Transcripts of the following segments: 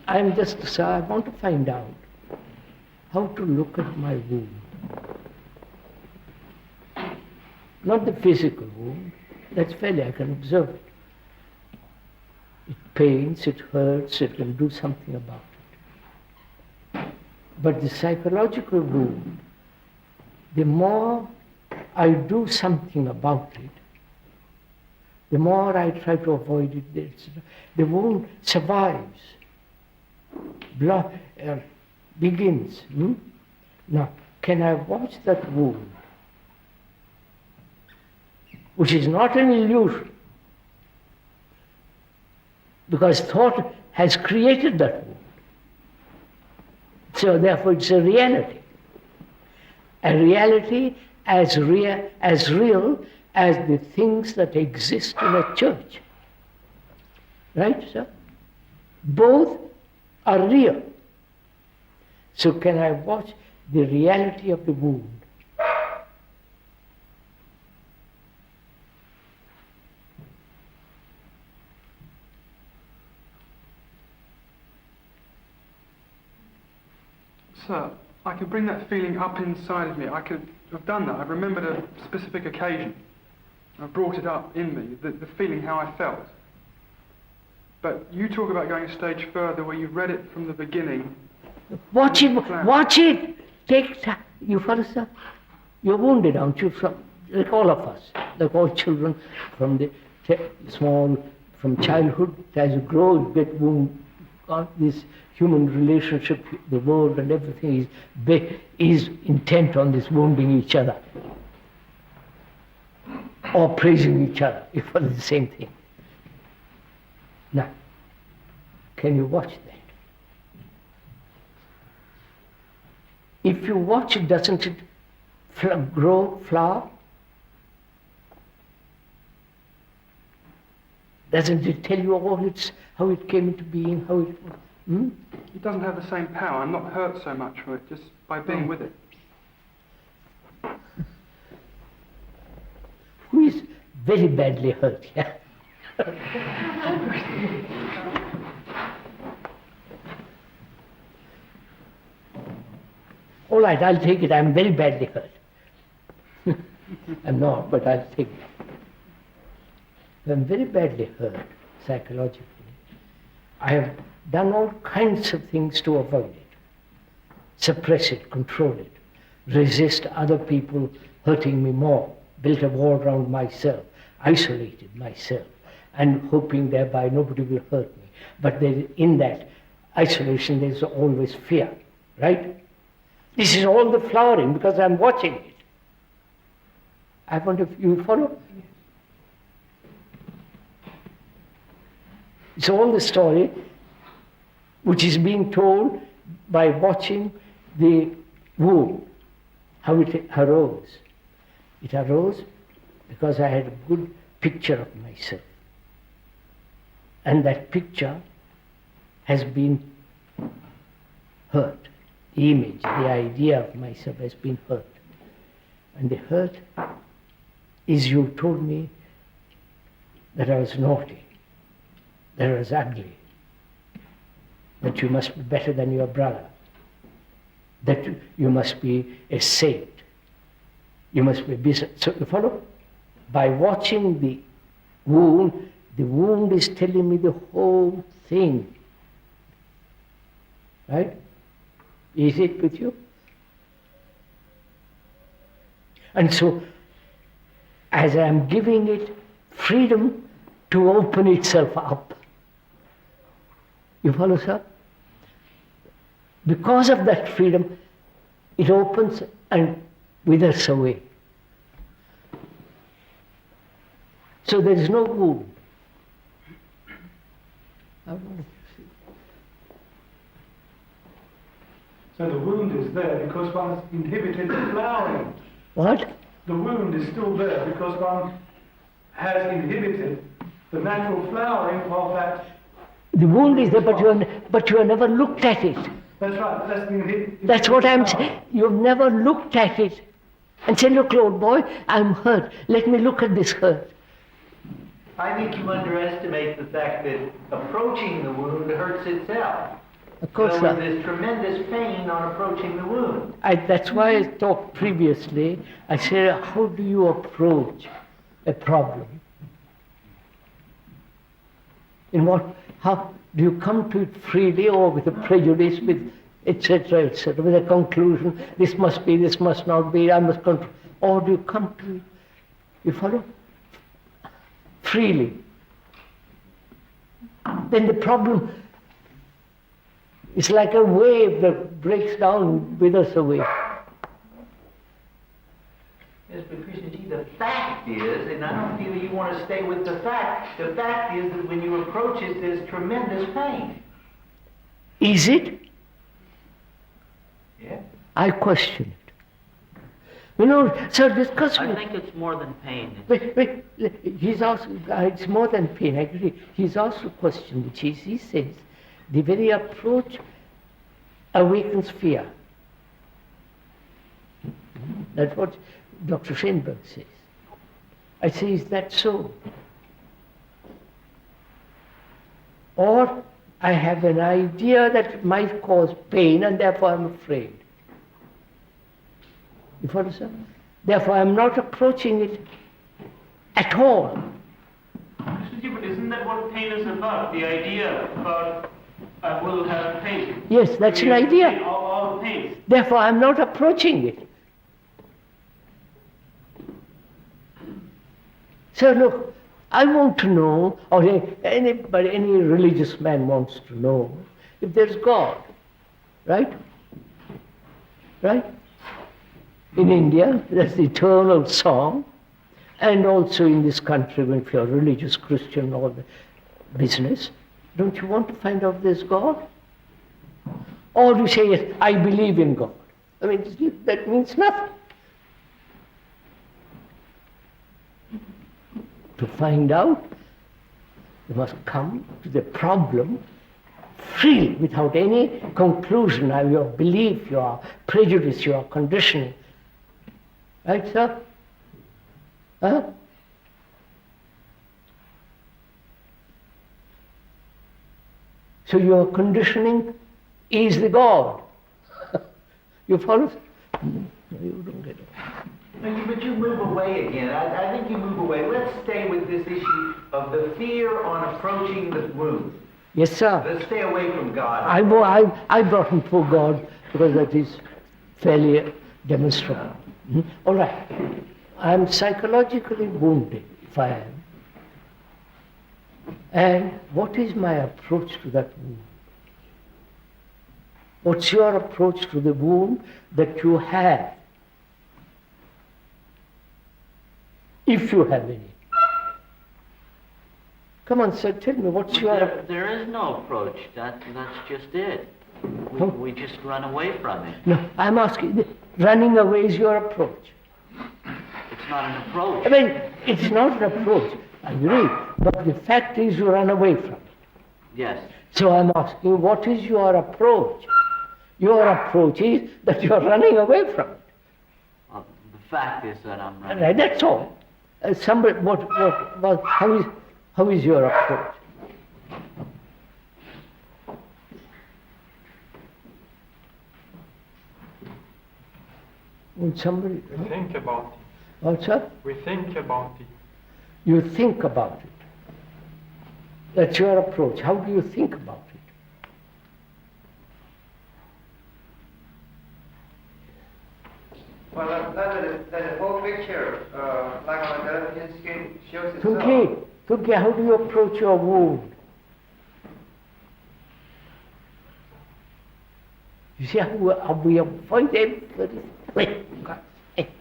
So I want to find out how to look at my wound. Not the physical wound, that's fairly, I can observe it. It pains, it hurts, it can do something about it. But the psychological wound, the more I do something about it, the more I try to avoid it, the wound survives, begins. Now, can I watch that wound, which is not an illusion, because thought has created that wound. So therefore it's a reality. A reality as real as the things that exist in a church. Right, sir? Both are real. So can I watch the reality of the wound? Sir, I could bring that feeling up inside of me. I could have done that. I've remembered a specific occasion. I brought it up in me, the feeling how I felt. But you talk about going a stage further where you've read it from the beginning. Watch it! Take time. You follow, sir? You're wounded, aren't you? Like all of us, like all children, from childhood, as you grow, you get wounded. This human relationship, the world and everything is intent on this wounding each other or praising each other, if it's the same thing. Now, can you watch that? If you watch it, doesn't it grow, flower? Doesn't it tell you all how it came into being, how it... It doesn't have the same power. I'm not hurt so much from it, just by being with it. Who is very badly hurt here? All right, I'll take it. I'm very badly hurt. I'm not, but I'll take it. I'm very badly hurt psychologically. I have done all kinds of things to avoid it. Suppress it, control it, resist other people hurting me more, built a wall around myself, isolated myself, and hoping thereby nobody will hurt me. But in that isolation there's always fear, right? This is all the flowering because I'm watching it. I wonder if you follow? It's all the story which is being told by watching the wound, how it arose. It arose because I had a good picture of myself. And that picture has been hurt. The image, the idea of myself has been hurt. And the hurt is you told me that I was naughty, that I was ugly, that you must be better than your brother, that you must be a saint, you must be busy. So you follow? By watching the wound is telling me the whole thing. Right? Is it with you? And so, as I am giving it freedom to open itself up, you follow, sir? Because of that freedom, it opens and withers away. So there is no wound. So the wound is there because one's inhibited the flowering. What? The wound is still there because one has inhibited the natural flowering of that. The wound is there, but you have never looked at it. That's right. That's what I'm saying. You've never looked at it and said, look, old boy, I'm hurt. Let me look at this hurt. I think you underestimate the fact that approaching the wound hurts itself. Of course, In other words, there's tremendous pain on approaching the wound. that's why I talked previously. I said, how do you approach a problem? How do you come to it freely or with a prejudice, with etc., with a conclusion, this must be, this must not be, I must control, or do you come to it, you follow? Freely. Then the problem is like a wave that breaks down, withers away. Yes, but Krishnaji, the fact is, and I don't feel that you want to stay with the fact is that when you approach it, there's tremendous pain. Is it? Yeah. I question it. You know, so discuss. I think it's more than pain. Wait, he's also, it's more than pain, I agree. He's also questioned, which is, he says, the very approach awakens fear. That's what Dr. Schoenberg says. I say, is that so? Or I have an idea that it might cause pain and therefore I'm afraid. You follow, sir? Therefore I'm not approaching it at all. Krishnaji, but isn't that what pain is about? The idea about I will have pain. Yes, that's an idea. All pain. Therefore I'm not approaching it. So look, I want to know, or anybody, any religious man wants to know, if there's God, right? Right? In India, there's the eternal song, and also in this country, if you're a religious Christian or the business, don't you want to find out there's God? Or do you say, yes, I believe in God? I mean, that means nothing. To find out, you must come to the problem freely, without any conclusion of your belief, your prejudice, your conditioning. Right, sir? Huh? So your conditioning is the God. You follow? No, you don't get it. But you move away again. I think you move away. Let's stay with this issue of the fear on approaching the wound. Yes, sir. Let's stay away from God. I brought him for God because that is fairly demonstrable. All right. I am psychologically wounded, if I am. And what is my approach to that wound? What's your approach to the wound that you have? If you have any. Come on, sir, tell me, what's your... There is no approach. That's just it. We just run away from it. No, I'm asking, running away is your approach. It's not an approach. I mean, it's not an approach, I agree, but the fact is you run away from it. Yes. So I'm asking, what is your approach? Your approach is that you're running away from it. The fact is that I'm running. Right, that's all. How is your approach? When somebody... We think about it. What's up? We think about it. You think about it. That's your approach. How do you think about it? Well, that whole picture, like on the television screen, shows itself. Tunke, how do you approach your wound? You see how we avoid everybody? Wait.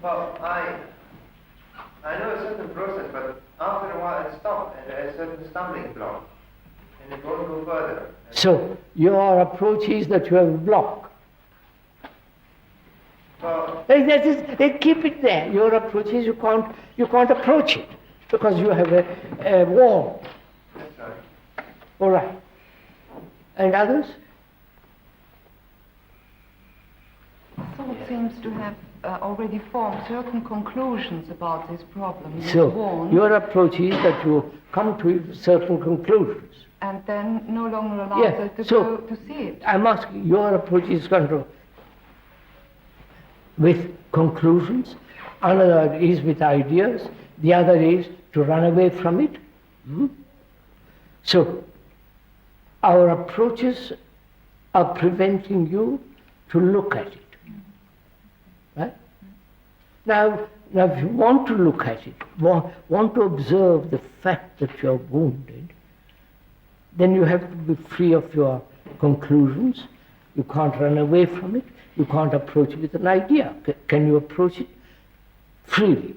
Well, I know a certain process, but after a while it stops, and there is a certain stumbling block, and it won't go further. So your approach is that you have a block. Well, Keep it there. Your approach is you can't approach it because you have a wall. that's right. All right. And others? Soul seems to have already formed certain conclusions about this problem. You So, warn, your approach is that you come to certain conclusions. and then no longer allow Yeah, them to so- go to see it. I'm asking, your approach is control with conclusions, another is with ideas, the other is to run away from it. Hmm? So, our approaches are preventing you to look at it. Right? Now if you want to look at it, want to observe the fact that you're wounded, then you have to be free of your conclusions. You can't run away from it. You can't approach it with an idea. Can you approach it freely?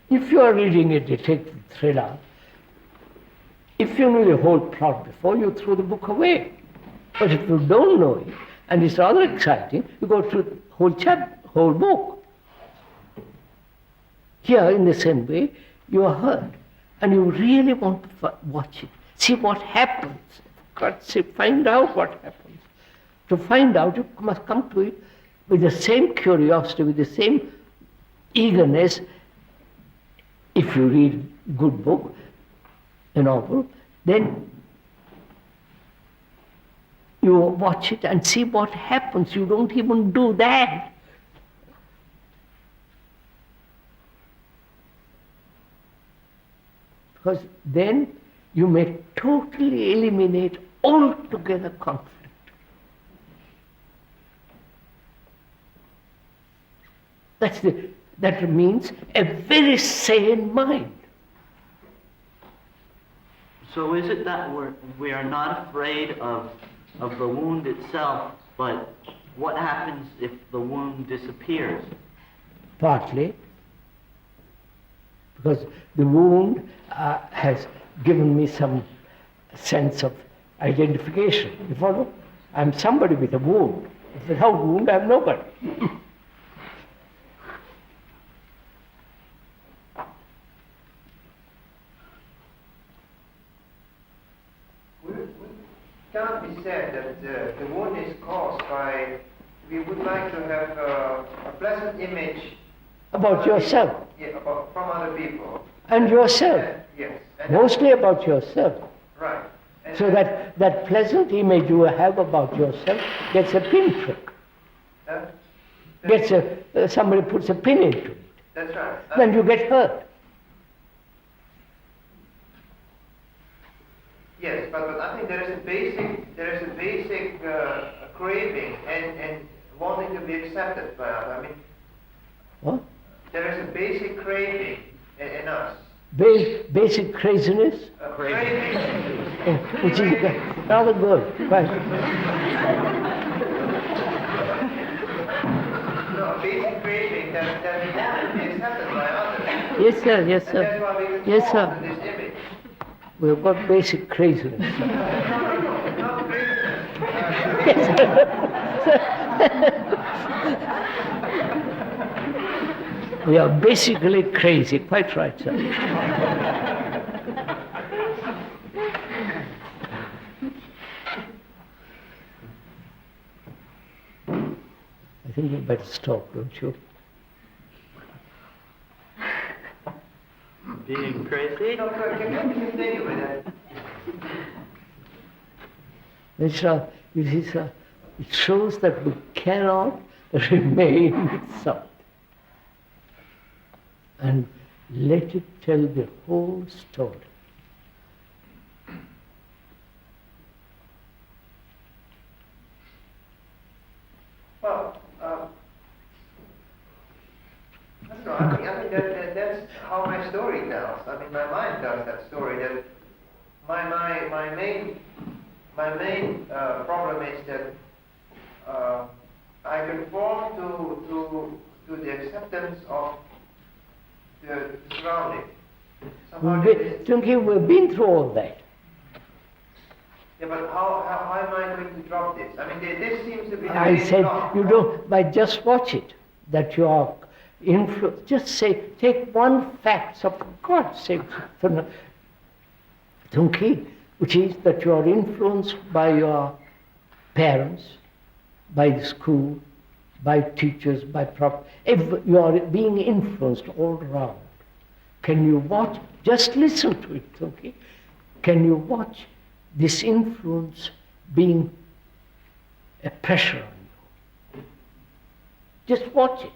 If you are reading a detective thriller, if you know the whole plot before, you throw the book away. But if you don't know it, and it's rather exciting, you go through the whole book. Here, in the same way, you are hurt, and you really want to watch it, see what happens. God, find out what happens. To find out, you must come to it with the same curiosity, with the same eagerness. If you read a good book, a novel, then you watch it and see what happens. You don't even do that. Because then you may totally eliminate altogether conflict. That means a very sane mind. So is it that we are not afraid of the wound itself, but what happens if the wound disappears? Partly, because the wound has given me some sense of identification. You follow? I'm somebody with a wound. Without wound, I'm nobody. Can't be said that the wound is caused by, we would like to have a pleasant image About yourself. from other people. And yourself. Yes. And Mostly about yourself. right. And So that pleasant image you have about yourself gets a pinprick. Somebody puts a pin into it. That's right. Then you get hurt. Yes, but I think there is a basic craving and wanting to be accepted by others. I mean, What? there is a basic craving in us. Basic craziness, Craving. which is rather good. Right. No, a basic craving that we want to be accepted by others. Yes, sir, yes, And that's sir. why we can Yes, fall sir. into this image. We've got basic craziness. Not craziness. We are basically crazy, quite right, sir. I think you better stop, don't you? Being crazy? No, can you continue with that? You see, sir, it shows that we cannot remain with something and let it tell the whole story. Well, I don't know. I think that's how my story tells. I mean, my mind tells that story. That my main problem is that I conform to the acceptance of the surrounding. Somehow We've been through all that. yeah, but how am I going to drop this? I mean, this seems to be the I main said, problem. you don't, but just watch it, that you are influenced. Just say, take one fact, so for God's sake, Tunki, which is that you are influenced by your parents, by the school, by teachers, by you are being influenced all around. Can you watch? Just listen to it, okay? Can you watch this influence being a pressure on you? Just watch it.